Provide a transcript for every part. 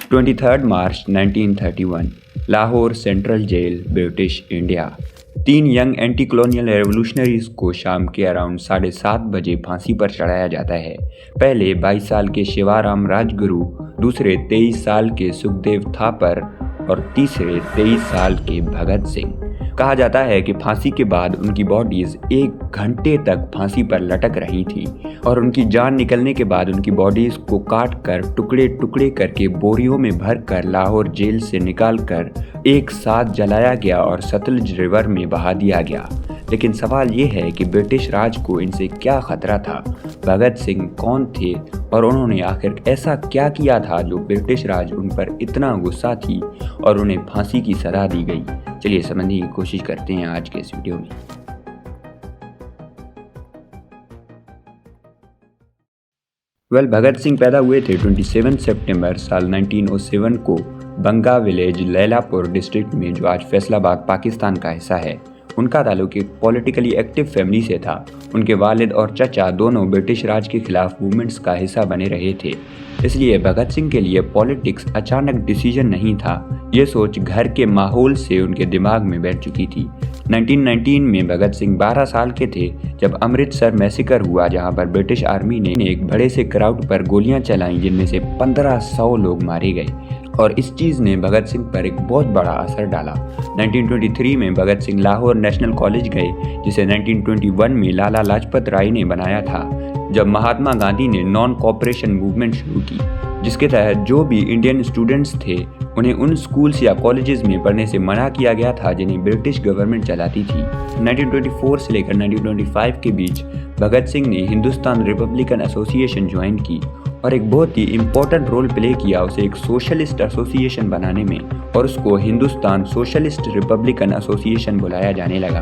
23 March 1931 Lahore central jail, British India. 3 young anti colonial revolutionaries को शाम के अराउंड 7:30 बजे फांसी पर चढ़ाया जाता है। पहले 22 साल के शिवाराम राजगुरु, दूसरे 23 साल के सुखदेव थापर और तीसरे 23 साल के भगत सिंह। कहा जाता है कि फांसी के बाद उनकी बॉडीज 1 घंटे तक फांसी पर लटक रही थी और उनकी जान निकलने के बाद उनकी बॉडीज को काट कर टुकड़े टुकड़े करके बोरियों में भरकर लाहौर जेल से निकालकर एक साथ जलाया गया और सतलुज रिवर में बहा दिया गया। लेकिन सवाल ये है कि ब्रिटिश राज को इनसे क्या खतरा था? भगत सिंह कौन थे और उन्होंने आखिर ऐसा क्या किया था जो ब्रिटिश राज उन पर इतना गुस्सा थी और उन्हें फांसी की सजा दी गई? चलिए समझने की कोशिश करते हैं आज के इस वीडियो में। भगत सिंह पैदा हुए थे 27 सितंबर साल 1907 को बंगा विलेज, लैलापुर डिस्ट्रिक्ट में, जो आज फैसलाबाद पाकिस्तान का हिस्सा है। उनका ताल्लुक एक पॉलिटिकली एक्टिव फैमिली से था। उनके वालिद और चचा दोनों ब्रिटिश राज के खिलाफ मूवमेंट्स का हिस्सा बने रहे थे, इसलिए भगत सिंह के लिए पॉलिटिक्स अचानक डिसीजन नहीं था। ये सोच घर के माहौल से उनके दिमाग में बैठ चुकी थी। 1919 में भगत सिंह 12 साल के थे जब अमृतसर मैसेकर हुआ, जहां पर ब्रिटिश आर्मी ने एक बड़े से क्राउड पर गोलियां चलाईं, जिनमें से 1500 लोग मारे गए और इस चीज़ ने भगत सिंह पर एक बहुत बड़ा असर डाला। 1923 में भगत सिंह लाहौर नेशनल कॉलेज गए, जिसे 1921 में लाला लाजपत राय ने बनाया था, जब महात्मा गांधी ने नॉन कॉपरेशन मूवमेंट शुरू की, जिसके तहत जो भी इंडियन स्टूडेंट्स थे उन्हें उन स्कूल्स या कॉलेजेस में पढ़ने से मना किया गया था जिन्हें ब्रिटिश गवर्नमेंट चलाती थी। 1924 से लेकर 1925 के बीच भगत सिंह ने हिंदुस्तान रिपब्लिकन एसोसिएशन ज्वाइन की और एक बहुत ही इम्पोर्टेंट रोल प्ले किया उसे एक सोशलिस्ट एसोसिएशन बनाने में, और उसको हिंदुस्तान सोशलिस्ट रिपब्लिकन एसोसिएशन बुलाया जाने लगा।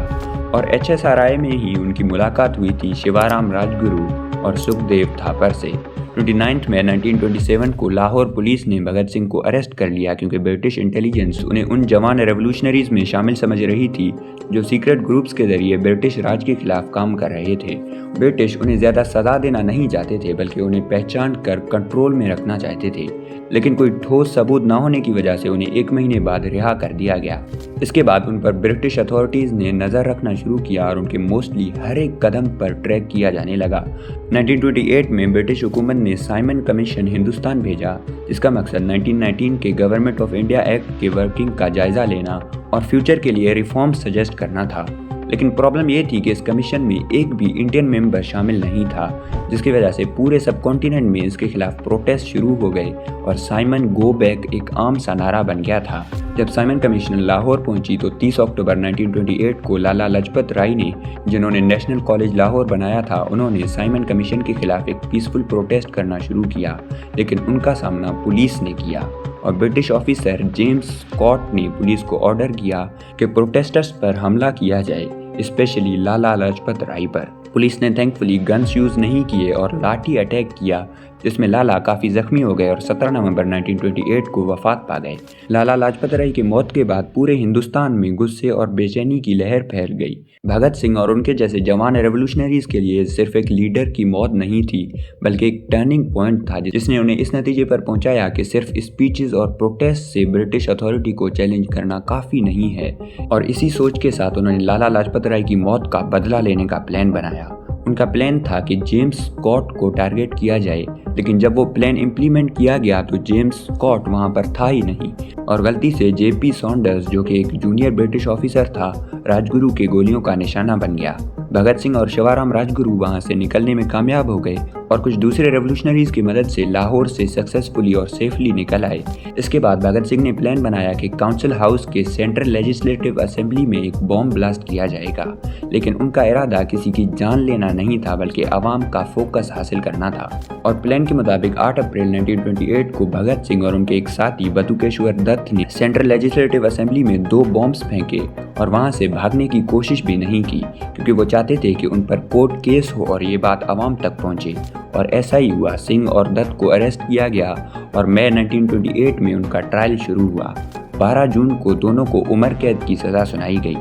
और HSRI में ही उनकी मुलाकात हुई थी शिवाराम राजगुरु और सुखदेव थापर से। 29 मई 1927 को लाहौर पुलिस ने भगत सिंह को अरेस्ट कर लिया, क्योंकि ब्रिटिश इंटेलिजेंस उन्हें उन जवान रेवोल्यूशनरीज में शामिल समझ रही थी जो सीक्रेट ग्रुप्स के जरिए ब्रिटिश राज के खिलाफ काम कर रहे थे। ब्रिटिश उन्हें ज़्यादा सजा देना नहीं चाहते थे, बल्कि उन्हें पहचान कर कंट्रोल में रखना चाहते थे। लेकिन कोई ठोस सबूत न होने की वजह से उन्हें 1 महीने बाद रिहा कर दिया गया। इसके बाद उन पर ब्रिटिश अथॉरिटीज़ ने नज़र रखना शुरू किया और उनके मोस्टली हर एक कदम पर ट्रैक किया जाने लगा। 1928 में ब्रिटिश हुकूमत ने साइमन कमीशन हिंदुस्तान भेजा, जिसका मकसद 1919 के गवर्नमेंट ऑफ इंडिया एक्ट के वर्किंग का जायजा लेना और फ्यूचर के लिए रिफॉर्म सजेस्ट करना था। लेकिन प्रॉब्लम ये थी कि इस कमीशन में एक भी इंडियन मेंबर शामिल नहीं था, जिसकी वजह से पूरे सब कॉन्टिनेंट में इसके खिलाफ प्रोटेस्ट शुरू हो गए और साइमन गो बैक एक आम सा नारा बन गया था। जब साइमन कमीशन लाहौर पहुंची तो 30 अक्टूबर 1928 को लाला लाजपत राय ने, जिन्होंने नेशनल कॉलेज लाहौर बनाया था, उन्होंने साइमन कमीशन के खिलाफ एक पीसफुल प्रोटेस्ट करना शुरू किया, लेकिन उनका सामना पुलिस ने किया और ब्रिटिश ऑफिसर जेम्स स्कॉट ने पुलिस को ऑर्डर किया कि प्रोटेस्टर्स पर हमला किया जाए, स्पेशली लाला लाजपत राय पर। पुलिस ने थैंकफुली गन्स यूज़ नहीं किए और लाठी अटैक किया, जिसमें लाला काफ़ी जख्मी हो गए और 17 नवंबर 1928 को वफात पा गए। लाला लाजपत राय की मौत के बाद पूरे हिंदुस्तान में गुस्से और बेचैनी की लहर फैल गई। भगत सिंह और उनके जैसे जवान रेवोल्यूशनरीज के लिए सिर्फ एक लीडर की मौत नहीं थी, बल्कि एक टर्निंग पॉइंट था जिसने उन्हें इस नतीजे पर पहुंचाया कि सिर्फ स्पीचेस और प्रोटेस्ट से ब्रिटिश अथॉरिटी को चैलेंज करना काफ़ी नहीं है। और इसी सोच के साथ उन्होंने लाला लाजपत राय की मौत का बदला लेने का प्लान बनाया। उनका प्लान था कि जेम्स स्कॉट को टारगेट किया जाए, लेकिन जब वो प्लान इम्प्लीमेंट किया गया तो जेम्स स्कॉट वहां पर था ही नहीं और गलती से JP सॉन्डर्स, जो कि एक जूनियर ब्रिटिश ऑफिसर था, राजगुरु के गोलियों का निशाना बन गया। भगत सिंह और शिवाराम राजगुरु वहां से निकलने में कामयाब हो गए और कुछ दूसरे रेवोल्यूशनरीज की मदद से लाहौर से सक्सेसफुली और सेफली निकल आए। इसके बाद भगत सिंह ने प्लान बनाया कि काउंसिल हाउस के सेंट्रल लेजिस्लेटिव असेंबली में एक बॉम्ब ब्लास्ट किया जाएगा, लेकिन उनका इरादा किसी की जान लेना नहीं था, बल्कि आवाम का फोकस हासिल करना था। और प्लान के मुताबिक 8 अप्रैल 1928 को भगत सिंह और उनके एक साथी बटुकेश्वर दत्त ने सेंट्रल लेजिस्लेटिव असेंबली में 2 बॉम्ब्स फेंके और वहां से भागने की कोशिश भी नहीं की, क्योंकि वो चाहते थे कि उन पर कोर्ट केस हो और ये बात आवाम तक पहुंचे। और ऐसा ही हुआ। सिंह और दत्त को अरेस्ट किया गया और मई 1928 में उनका ट्रायल शुरू हुआ। 12 जून को दोनों को उम्र कैद की सजा सुनाई गई।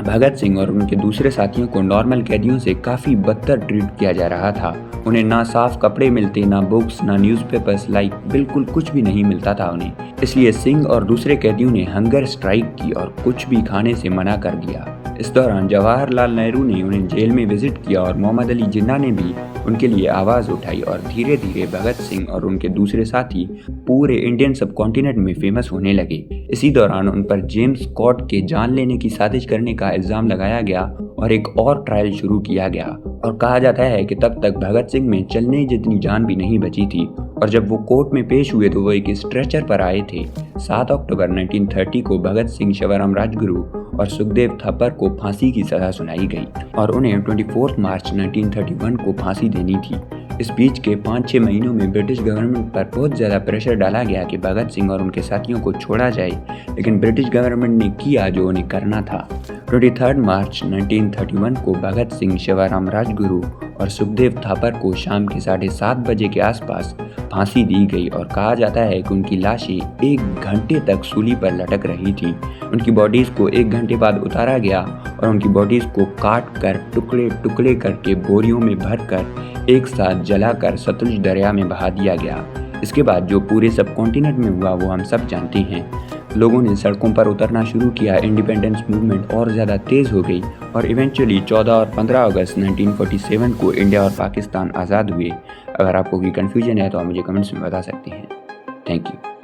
भगत सिंह और उनके दूसरे साथियों को नॉर्मल कैदियों से काफ़ी बदतर ट्रीट किया जा रहा था। उन्हें ना साफ कपड़े मिलते, ना बुक्स, ना न्यूज़पेपर्स, बिल्कुल कुछ भी नहीं मिलता था उन्हें। इसलिए सिंह और दूसरे कैदियों ने हंगर स्ट्राइक की और कुछ भी खाने से मना कर दिया। इस दौरान जवाहरलाल नेहरू ने उन्हें जेल में विजिट किया और मोहम्मद अली जिन्ना ने भी उनके लिए आवाज़ उठाई और धीरे धीरे भगत सिंह और उनके दूसरे साथी पूरे इंडियन सब कॉन्टिनेंट में फेमस होने लगे। इसी दौरान उन पर जेम्स स्कॉट के जान लेने की साजिश करने का इल्ज़ाम लगाया गया और एक और ट्रायल शुरू किया गया और कहा जाता है कि तब तक भगत सिंह में चलने जितनी जान भी नहीं बची थी और जब वो कोर्ट में पेश हुए तो वो एक स्ट्रेचर पर आए थे। 7 अक्टूबर 1930 को भगत सिंह, शिवराम राजगुरु और सुखदेव थप्पर को फांसी की सजा सुनाई गई और उन्हें 24 मार्च 1931 को फांसी देनी थी। इस बीच के 5-6 महीनों में ब्रिटिश गवर्नमेंट पर बहुत ज़्यादा प्रेशर डाला गया कि भगत सिंह और उनके साथियों को छोड़ा जाए, लेकिन ब्रिटिश गवर्नमेंट ने किया जो उन्हें करना था। 23 मार्च 1931 को भगत सिंह, शिवराम राजगुरु और सुखदेव थापर को शाम के 7:30 बजे के आसपास फांसी दी गई और कहा जाता है कि उनकी लाशें 1 घंटे तक सूली पर लटक रही थी। उनकी बॉडीज़ को 1 घंटे बाद उतारा गया और उनकी बॉडीज़ को काट कर टुकड़े टुकड़े करके बोरियों में भरकर एक साथ जलाकर सतलुज दरिया में बहा दिया गया। इसके बाद जो पूरे सब कॉन्टिनेंट में हुआ वो हम सब जानते हैं। लोगों ने सड़कों पर उतरना शुरू किया, इंडिपेंडेंस मूवमेंट और ज़्यादा तेज़ हो गई और इवेंचुअली 14 और 15 अगस्त 1947 को इंडिया और पाकिस्तान आज़ाद हुए। अगर आपको कोई कन्फ्यूजन है तो आप मुझे कमेंट्स में बता सकते हैं। Thank you.